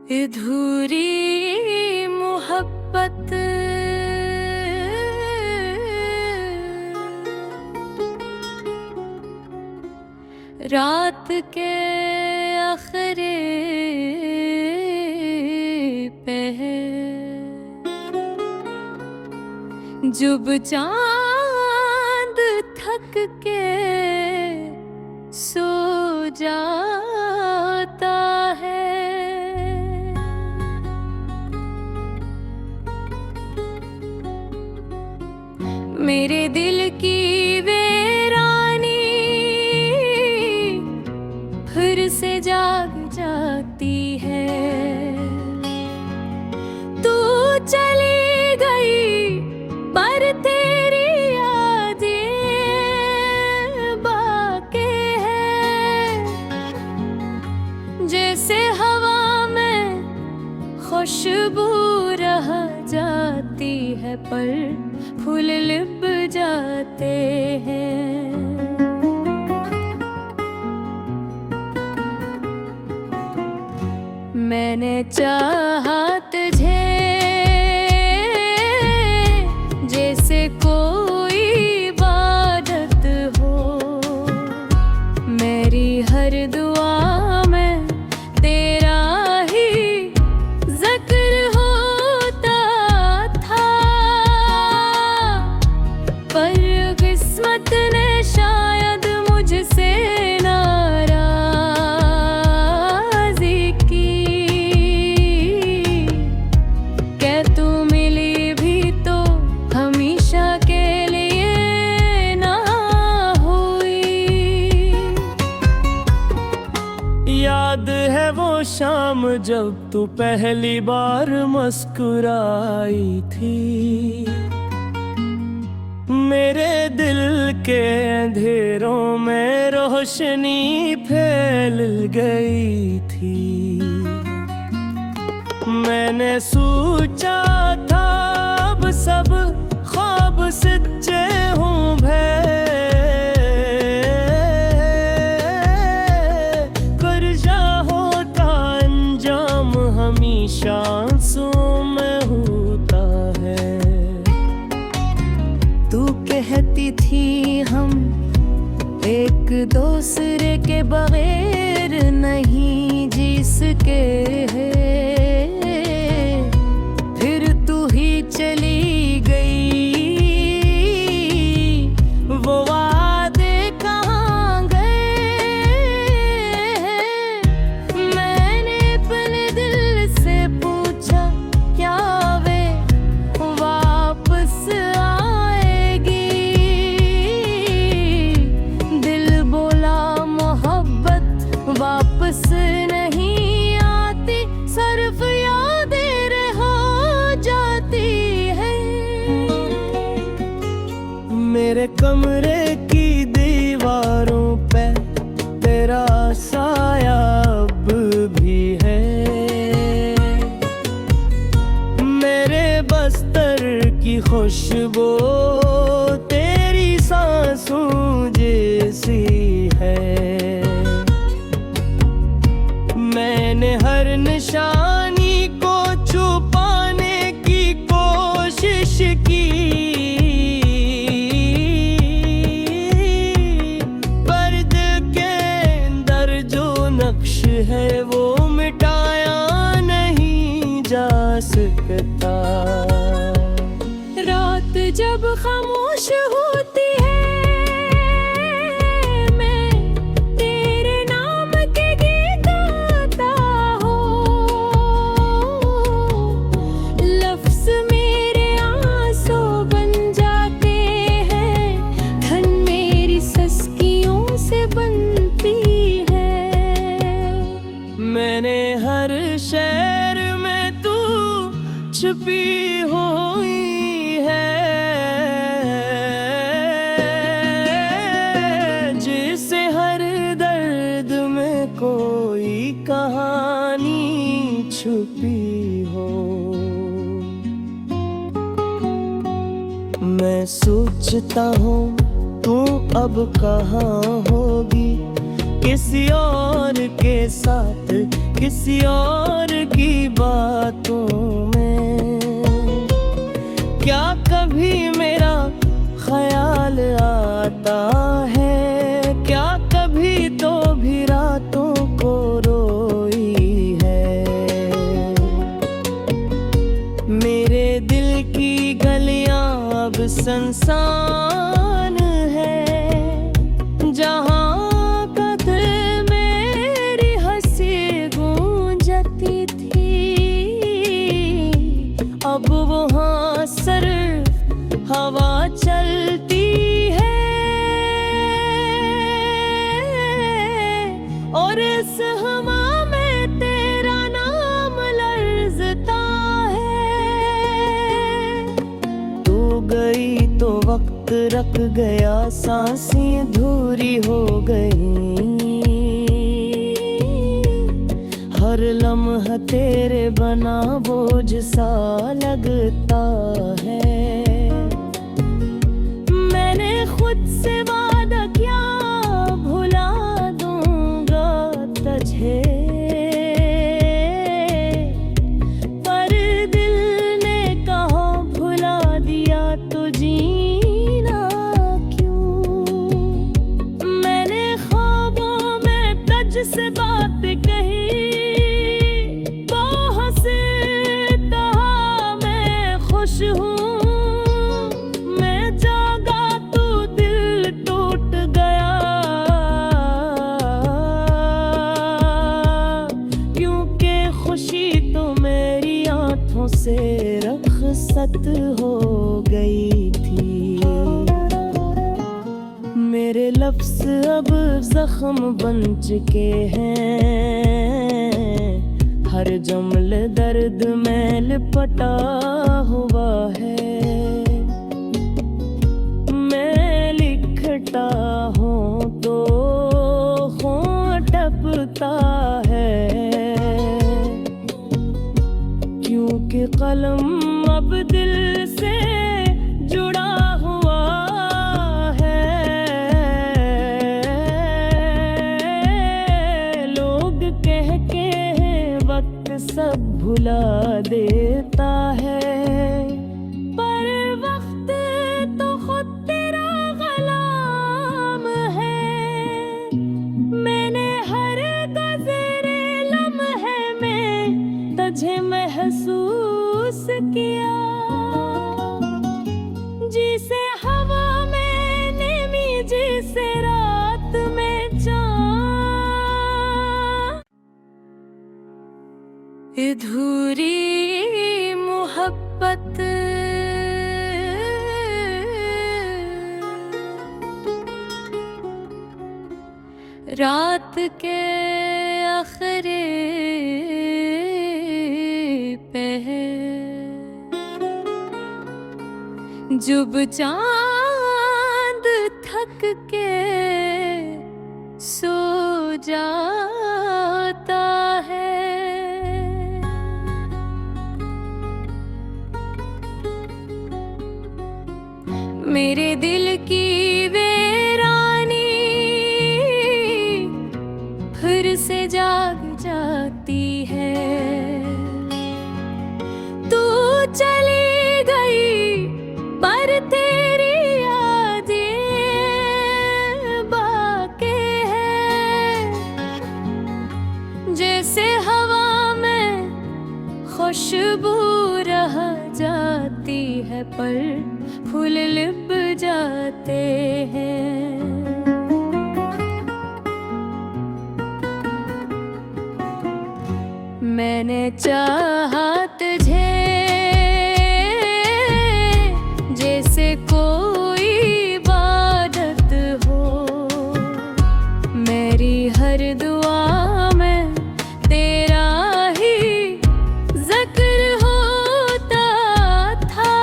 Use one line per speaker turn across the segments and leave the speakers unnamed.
अधूरी मोहब्बत रात के आखिरी पहर, जब चांद थक के सो जाता है, मेरे दिल की वीरानी फिर से जाग जाती है। तू चली गई पर तेरी यादें बाकी है, जैसे हवा में खुशबू रह जाती है पर फूल लिप जाते हैं। मैंने चाहा तुझे जैसे कोई इबादत हो, मेरी हर दुआ में तेरा ही जिक्र होता था, पर किस्मत ने शायद मुझसे नाराज़ी की। क्या तू मिली भी तो हमेशा के लिए ना हुई।
याद है वो शाम जब तू पहली बार मुस्कुराई थी, मेरे दिल के अंधेरों में रोशनी फैल गई थी। मैंने सोचा था अब सब ख्वाब सच्चे हों कर जा होता अंजाम हमेशा आंसुओं में होता है।
तू कहती थी हम एक दूसरे के बगैर नहीं जी सके हैं, फिर तू ही चली गई। वो वादे कहाँ गए? मैंने अपने दिल से पूछा क्या वे वापस आएगी। दिल बोला मोहब्बत वापस नहीं आती, सिर्फ यादें रह जाती है।
मेरे कमरे की दीवारों पे तेरा साया अब भी है, मेरे बस्तर की खुशबू तेरी सांसों जैसी है। मैंने हर निशानी को छुपाने की कोशिश की, पर दिल के अंदर जो नक्श है वो मिटाया नहीं जा सकता।
रात जब खामोश होती है, मैं तेरे नाम के गीत गाता हूँ। लफ्ज़ मेरे आंसू बन जाते हैं, धन मेरी सस्कियों से बनती है।
मैंने हर शहर में तू छुपी हुई है, जिसे हर दर्द में कोई कहानी छुपी हो। मैं सोचता हूँ तू अब कहाँ होगी, किसी और के साथ, किसी और की बातों में। क्या कभी मेरा ख्याल आता है, क्या कभी तो भी रातों को रोई है। मेरे दिल की गलियां अब संसान है, जहां कदम मेरी हंसी गूंजती थी, अब वहाँ सिर्फ हवा चलती है। और इस हवा में तेरा नाम लर्ज़ता है। तू गई तो वक्त रख गया, सांसें धूरी हो गई। हर लम्हा तेरे बना बोझ सा लगता है। मैंने खुद से वादा किया भुला दूंगा तुझे, पर दिल ने कहा भुला दिया तो जीना क्यों। मैंने ख्वाबों में तुझसे बात कही, बहुत से कहा मैं खुश हूँ। मैं जागा तो दिल टूट गया, क्योंकि खुशी तो मेरी आंखों से रखसत हो गई थी। मेरे लफ्ज़ अब जख्म बन चुके हैं, हर जुमले दर्द में लिपटा हुआ है। मैं लिखता हूँ तो होंठ टपता है, क्योंकि कलम अब दिल से जुड़ा हुआ है। लोग कह के वक्त सब भुला देता है, पर वक्त तो खुद तेरा गुलाम है। मैंने हर गुज़रे लम्हे में तुझे महसूस किया, जिसे हवा में नेमी, जिसे रात में चाँद। अधूरी मोहब्बत रात के आखिरी पहर, जब चांद थक के सो जाता है। मेरे दिल की वीरानी फिर से जाग जाती है। तू चली गई पर तेरी यादें बाकी है, जैसे हवा में खुशबू रह जाती है, पर फूल लिप जाते हैं। मैंने चाहा तुझे जैसे कोई इबादत हो, मेरी हर दुआ में तेरा ही जिक्र होता था,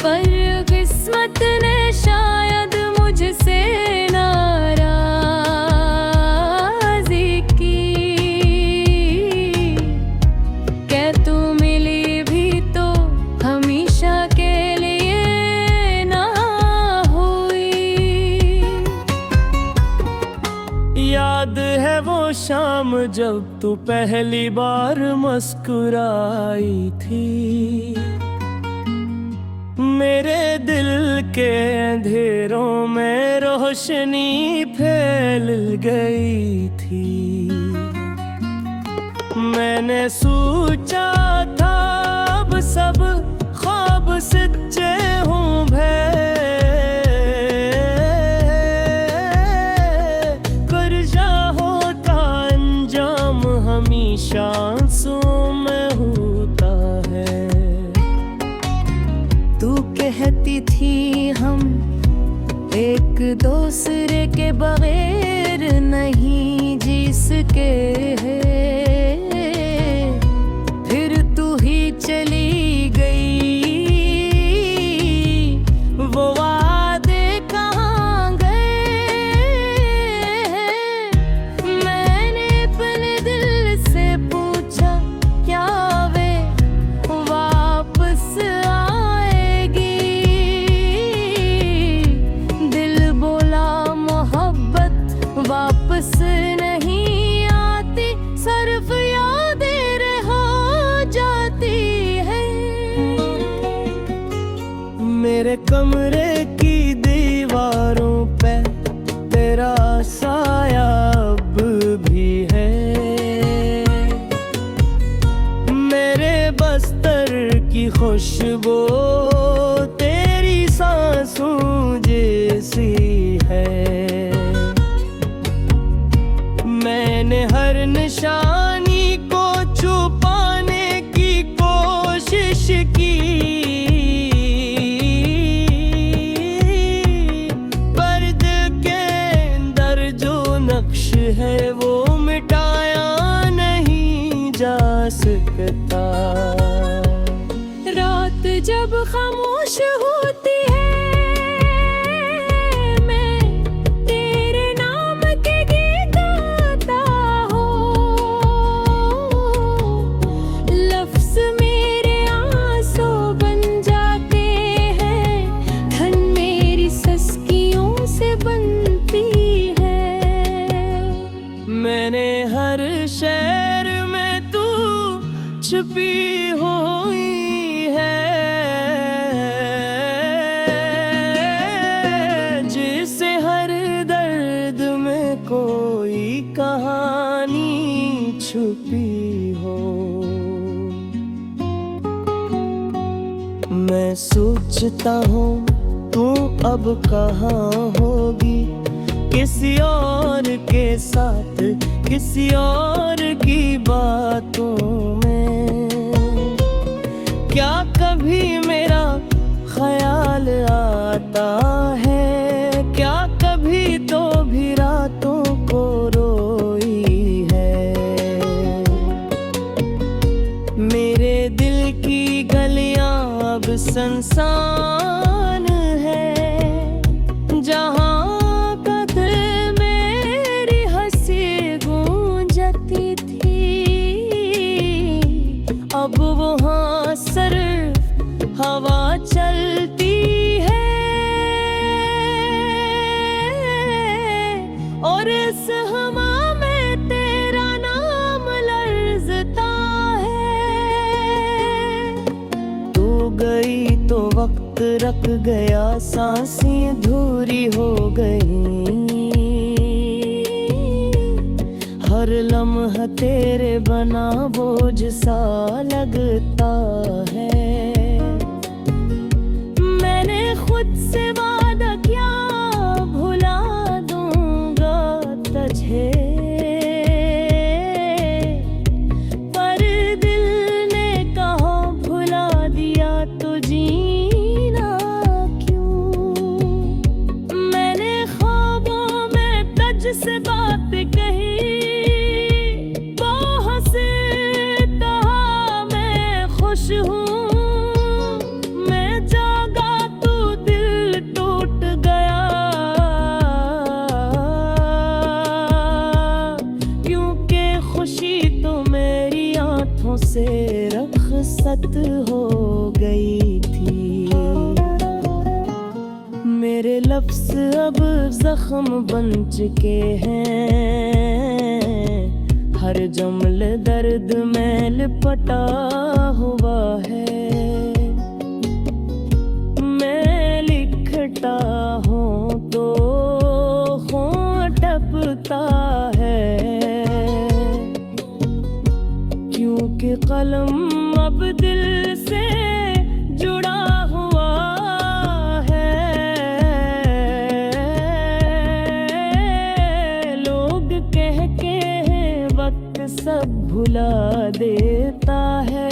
पर किस्मत ने शायद मुझसे नाराज़ी की।
वो शाम जब तू पहली बार मुस्कुराई थी। मेरे दिल के अंधेरों में रोशनी फैल गई थी। मैंने सोचा था अब सब ख्वाब सच्चे हों भय, कर जा होता अंजाम हमेशा आंसुओं में होता है।
तू कहती थी हम एक दूसरे के बगैर नहीं जी सके हैं, फिर तू ही चली गई। वो वादे कहाँ गए? मैंने अपने दिल से पूछा क्या वे वापस आएगी? दिल बोला मोहब्बत वापस नहीं आती, सिर्फ यादें रह जाती है।
मेरे कमरे की दीवारों पे तेरा साया अब भी है। मेरे बस्तर की खुशबू तेरी सांसों जैसी है। मैंने हर निशानी को छुपाने की कोशिश की, पर दिल के अंदर जो नक्श है वो मिटाया नहीं जा सकता।
रात जब खामोश होती है, मैं तेरे नाम के गीत गाता हूँ। लफ्ज मेरे आंसू बन जाते हैं, धन मेरी सस्कियों से बनती है।
मैंने हर शहर में तू छुपी हुई है, जिसे हर दर्द में कोई कहानी छुपी हो। मैं सोचता हूँ तू अब कहाँ होगी, किसी और के साथ किसी और की बातों में। क्या कभी मेरा ख्याल आता है? क्या कभी तो भी रातों को रोई है? मेरे दिल की गलियां अब संसान है, जहां अब वहाँ सिर्फ हवा चलती है। और इस हवा में तेरा नाम लर्ज़ता है। तू गई तो वक्त रख गया, सांसें अधूरी हो गई। हर लम्हा तेरे बना बोझ सा लगता है। मैंने खुद से वादा किया भुला दूंगा तुझे, पर दिल ने कहा भुला दिया तो जीना क्यों? मैंने ख्वाबों में तुझसे बात कही, मैं जागा तो दिल टूट गया, क्योंकि खुशी तो मेरी आंखों से रखसत हो गई थी। मेरे लफ्ज़ अब जख्म बन चुके हैं, जमल दर्द में लिपटा हुआ है। मैं लिखता हूँ तो होंठ टपता है, क्योंकि कलम अब दिल से जुड़ा हुआ है। लोग कह के वक्त सब भुला देता है,